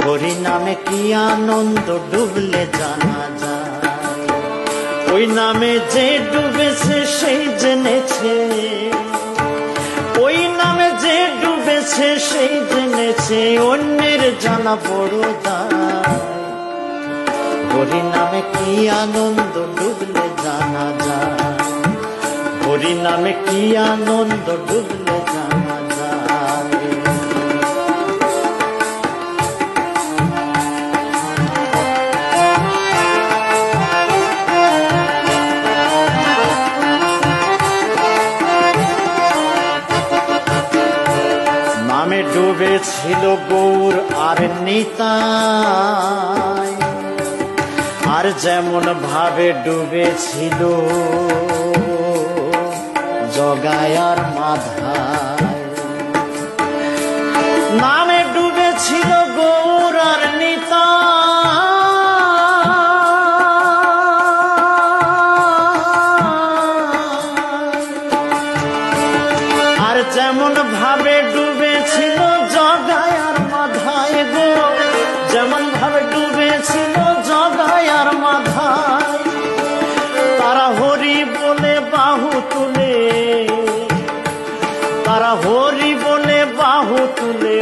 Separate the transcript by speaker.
Speaker 1: হরি নামে কি আনন্দ ডুবলে জানা যায়। ওই নামে যে ডুবেছে সেই জেনেছে, ওই নামে যে ডুবেছে সেই জেনেছে, অন্যের জানা বড় দায়। হরি নামে কি আনন্দ ডুবলে জানা যায়, হরি নামে কি আনন্দ ডুবলে জানা যায়। নামে ডুবেছিল গৌর আর নিতাই, আর যেমন ভাবে ডুবেছিল জগায় আর মাধায়। নামে ডুবেছিল গৌর আর নিতাই, আর যেমন ভাবে ডুবেছিল জগায় আর মাধায় গো, যেমন ভাবে ডুবেছিল জগায় আর মাধায়। তারা হরি বলে বাহু তুলে, তারা হরি বলে বাহু তুলে